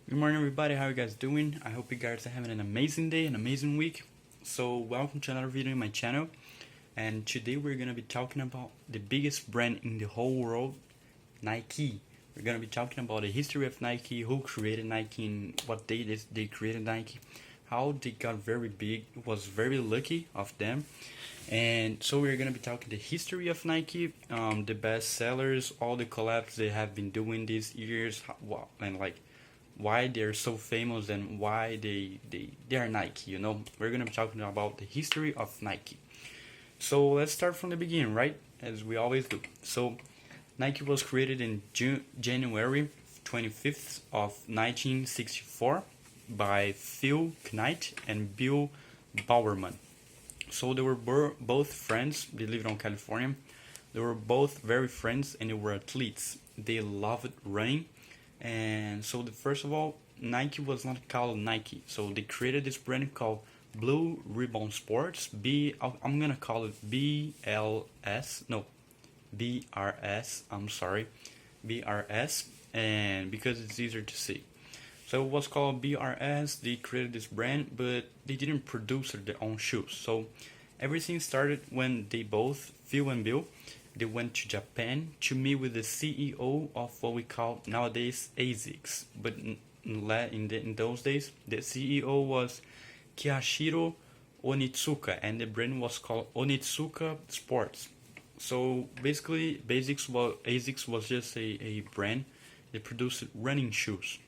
Good morning, everybody. How are you guys doing? I hope you guys are having an amazing day, an amazing week. So, welcome to another video in my channel. And today we're gonna be talking about the biggest brand in the whole world, Nike. We're gonna be talking about the history of Nike, who created Nike, and what they created Nike, how they got very big. It was very lucky of them. And so we're gonna be talking the history of Nike, the best sellers, all the collabs they have been doing these years, and like why they're so famous and why they are Nike. We're gonna be talking about the history of Nike. So let's start from the beginning, right? As we always do. So Nike was created in January 25th of 1964 by Phil Knight and Bill Bowerman. So they were both friends. They lived on California. They were both very friends and they were athletes. They loved running. And so first of all, Nike was not called Nike. So they created this brand called Blue Ribbon Sports. I'm gonna call it BLS. No, BRS. I'm sorry, BRS. And because it's easier to see. So it was called BRS. They created this brand, but they didn't produce their own shoes. So everything started when they both, Phil and Bill, they went to Japan to meet with the CEO of what we call nowadays ASICS. But in those days, the CEO was Kiyashiro Onitsuka, and the brand was called Onitsuka Sports. So basically, ASICS was just a brand that produced running shoes.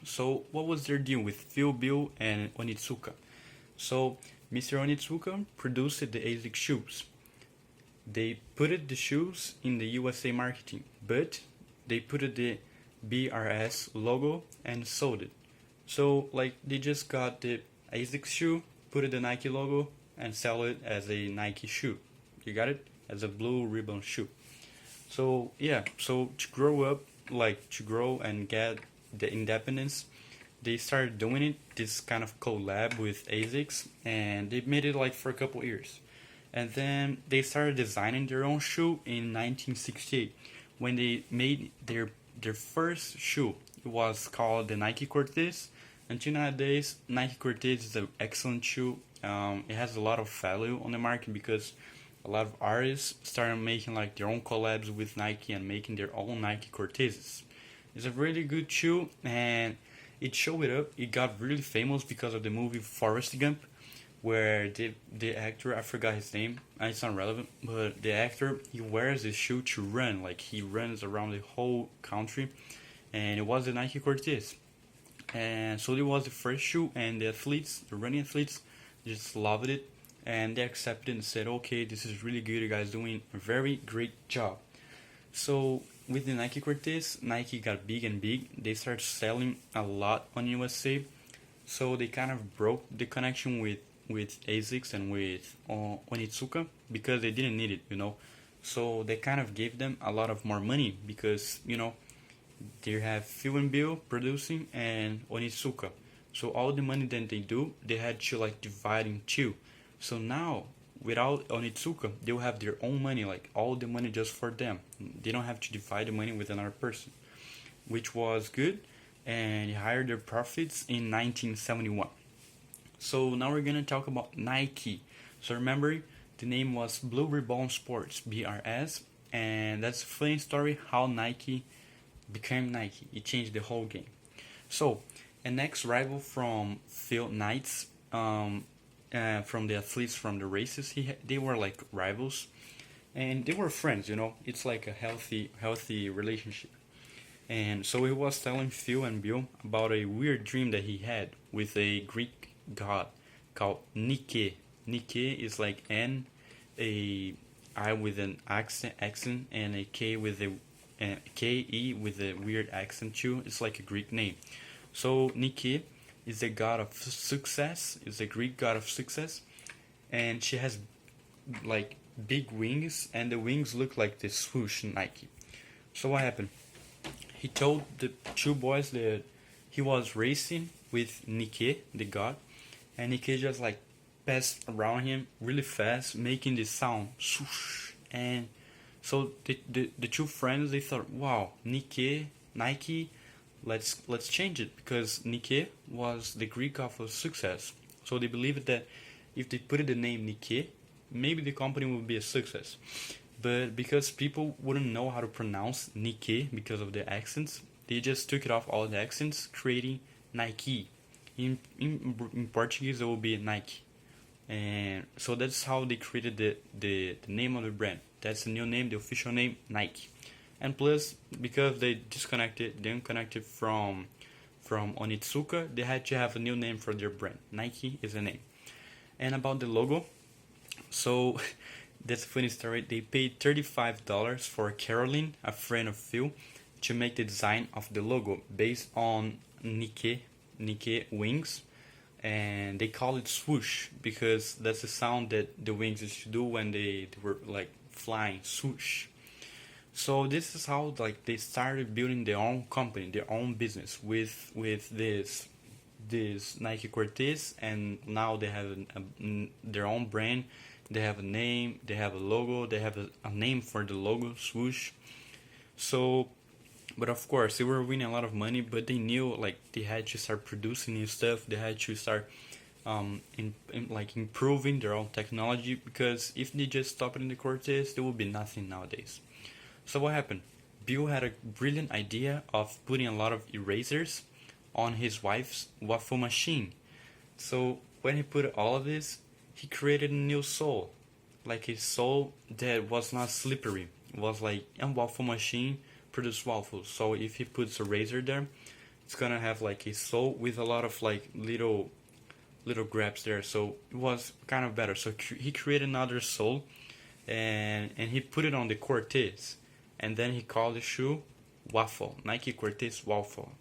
So what was their deal with Phil, Bill, and Onitsuka? So Mr. Onitsuka produced the ASICS shoes. They put the shoes in the USA marketing, but they put the BRS logo and sold it. So like they just got the ASICS shoe, put the Nike logo, and sell it as a Nike shoe. You got it? As a blue ribbon shoe. So yeah, so to grow and get the independence, they started doing it, this kind of collab with ASICS, and they made it like for a couple years. And then they started designing their own shoe in 1968 when they made their first shoe. It was called the Nike Cortez. Until nowadays, Nike Cortez is an excellent shoe. It has a lot of value on the market because a lot of artists started making like their own collabs with Nike and making their own Nike Cortezes. It's a really good shoe, and it showed up. It got really famous because of the movie Forrest Gump, where the actor, I forgot his name, it's not relevant, but the actor, he wears this shoe to run, like he runs around the whole country, and it was the Nike Cortez. And so it was the first shoe, and the running athletes, just loved it, and they accepted it and said, okay, this is really good, you guys doing a very great job. So with the Nike Cortez, Nike got big and big. They started selling a lot on USA. So they kind of broke the connection with ASICS and with Onitsuka because they didn't need it. So they kind of gave them a lot of more money because, they have Phil and Bill producing and Onitsuka. So all the money that they do, they had to like divide in two. So now without Onitsuka, they'll have their own money, like all the money just for them. They don't have to divide the money with another person, which was good. And he hired their profits in 1971. So now we're gonna talk about Nike. So remember, the name was Blue Ribbon Sports, BRS, and that's a funny story how Nike became Nike. It changed the whole game. So, an ex-rival from Phil Knight's, from the athletes from the races, they were like rivals, and they were friends. It's like a healthy relationship. And so he was telling Phil and Bill about a weird dream that he had with a Greek god called Nike. Nike is like N, a I with an accent and a K with a K-E with a weird accent too. It's like a Greek name. So Nike is a god of success, is a Greek god of success, and she has like big wings, and the wings look like the swoosh Nike. So what happened? He told the two boys that he was racing with Nike, the god, and Nike just like passed around him really fast, making this sound swoosh. And so the two friends, they thought, wow, Nike let's change it, because Nike was the Greek of success. So they believed that if they put the name Nike, maybe the company would be a success. But because people wouldn't know how to pronounce Nike because of the accents, they just took it off all the accents, creating Nike. In Portuguese, it will be Nike. And so that's how they created the name of the brand. That's the new name, the official name, Nike. And plus, because they unconnected from Onitsuka, they had to have a new name for their brand. Nike is a name. And about the logo, so that's a funny story. They paid $35 for Caroline, a friend of Phil, to make the design of the logo based on Nike wings, and they call it swoosh because that's the sound that the wings used to do when they were like flying, swoosh. So this is how like they started building their own company, their own business with this Nike Cortez, and now they have their own brand. They have a name, they have a logo, they have a name for the logo, swoosh. So, but of course they were winning a lot of money, but they knew like they had to start producing new stuff. They had to start like improving their own technology, because if they just stopped in the Cortez, there would be nothing nowadays. So what happened? Bill had a brilliant idea of putting a lot of erasers on his wife's waffle machine. So when he put all of this, he created a new sole, like a sole that was not slippery. It was like a waffle machine produce waffles. So if he puts a razor there, it's gonna have like a sole with a lot of like little grabs there. So it was kind of better. So he created another sole, and he put it on the Cortez, and then he called the shoe Waffle, Nike Cortez Waffle.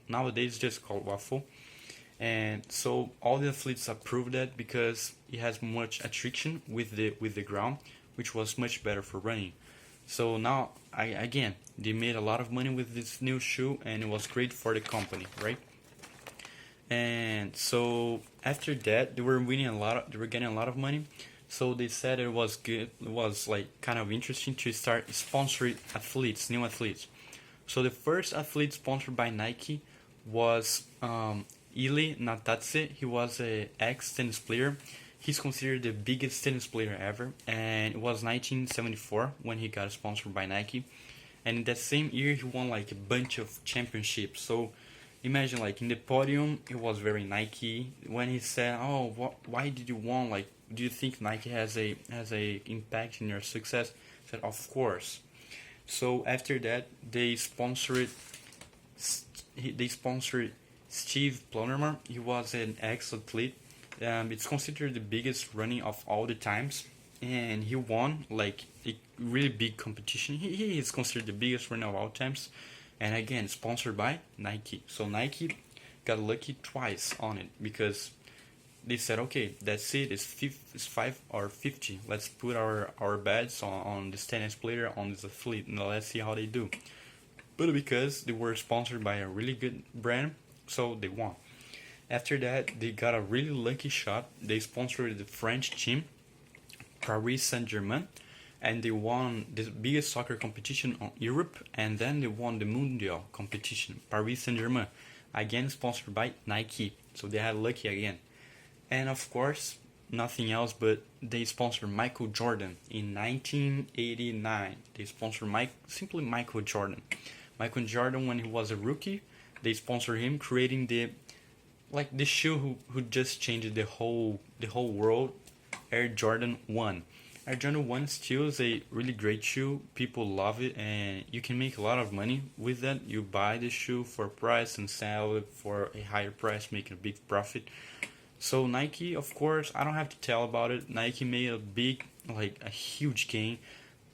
Nowadays it's just called Waffle. And so all the athletes approved that because it has much attraction with the ground, which was much better for running. So now again they made a lot of money with this new shoe, and it was great for the company, right? And so after that they were winning a lot. They were getting a lot of money. So they said it was good. It was like kind of interesting to start sponsoring athletes, new athletes. So the first athlete sponsored by Nike was Ili Natatse. He was an ex-tennis player. He's considered the biggest tennis player ever, and it was 1974 when he got sponsored by Nike. And in that same year, he won like a bunch of championships. So imagine, like in the podium, it was very Nike. When he said, "Oh, why did you won? Like, do you think Nike has a impact in your success?" I said, "Of course." So after that, they sponsored Steve Plonerman. He was an ex-athlete. It's considered the biggest running of all the times, and he won like a really big competition. He is considered the biggest runner of all times, and again sponsored by Nike. So Nike got lucky twice on it, because they said, okay, that's it. It's 5 or 50. Let's put our bets on this tennis player, on this athlete, and let's see how they do. But because they were sponsored by a really good brand, so they won. After that, they got a really lucky shot. They sponsored the French team, Paris Saint-Germain, and they won the biggest soccer competition on Europe, and then they won the Mundial competition, Paris Saint-Germain, again sponsored by Nike. So they had lucky again. And of course, nothing else, but they sponsored Michael Jordan in 1989. They sponsored simply Michael Jordan. Michael Jordan, when he was a rookie, they sponsored him, creating the shoe who just changed the whole world, Air Jordan 1. Air Jordan 1 still is a really great shoe. People love it, and you can make a lot of money with that. You buy the shoe for a price and sell it for a higher price, making a big profit. So Nike, of course, I don't have to tell about it. Nike made a huge gain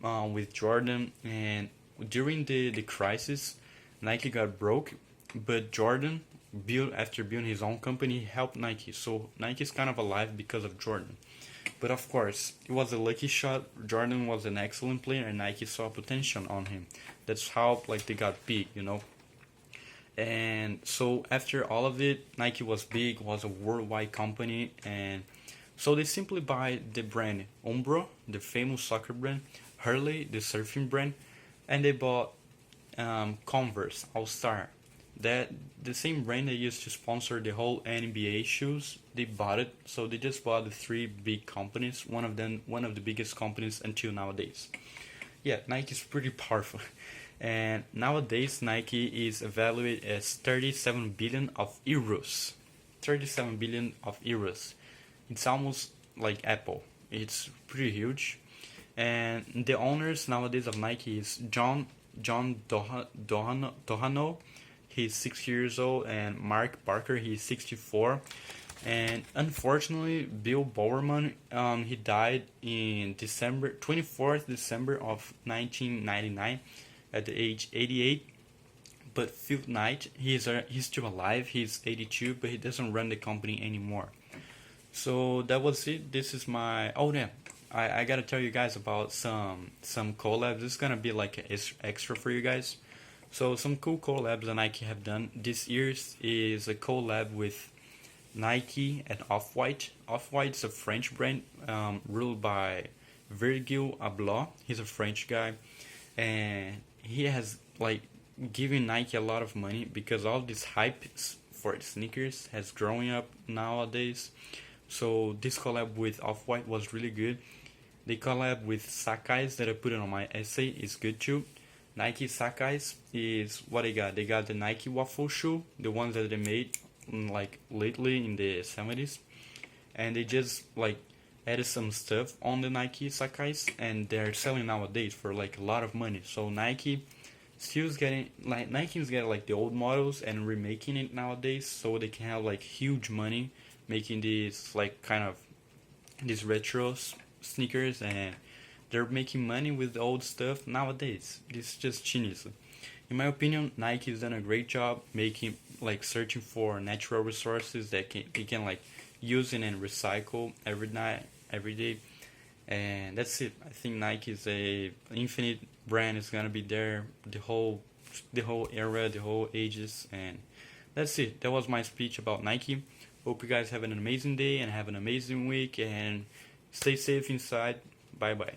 with Jordan, and during the crisis, Nike got broke, but Jordan, after building his own company, helped Nike. So Nike is kind of alive because of Jordan. But of course, it was a lucky shot. Jordan was an excellent player, and Nike saw potential on him. That's how they got big, And so after all of it, Nike was big, was a worldwide company, and so they simply buy the brand Umbro, the famous soccer brand, Hurley, the surfing brand, and they bought Converse All Star, that the same brand that used to sponsor the whole NBA shoes, they bought it. So they just bought the three big companies. One of them, one of the biggest companies until nowadays. Yeah, Nike is pretty powerful. And nowadays Nike is evaluated as 37 billion of euros. 37 billion of euros. It's almost like Apple. It's pretty huge. And the owners nowadays of Nike is John Dohano. He's 6 years old, and Mark Barker, he's 64. And unfortunately, Bill Bowerman, he died in 24th December of 1999 at the age 88. But Phil Knight, he's still alive. He's 82, but he doesn't run the company anymore. So that was it. This is my, oh yeah, I gotta tell you guys about some collabs. This is gonna be like an extra for you guys. So some cool collabs that Nike have done this year is a collab with Nike and Off-White. Off-White is a French brand ruled by Virgil Abloh. He's a French guy, and he has like given Nike a lot of money because all this hype for sneakers has growing up nowadays. So this collab with Off-White was really good. They collab with Sakai's that I put it on my essay is good too. Nike Sakai's is what they got. They got the Nike waffle shoe, the ones that they made like lately in the 70s, and they just like added some stuff on the Nike Sakai's, and they're selling nowadays for like a lot of money. So Nike still's getting like Nike's getting like the old models and remaking it nowadays, so they can have like huge money making these like kind of these retro sneakers, and they're making money with the old stuff nowadays. This is just genius. In my opinion, Nike has done a great job making like searching for natural resources that they can like use and recycle every night, every day, and that's it. I think Nike is a infinite brand. Is gonna be there the whole era, the whole ages, and that's it. That was my speech about Nike. Hope you guys have an amazing day and have an amazing week, and stay safe inside. Bye bye.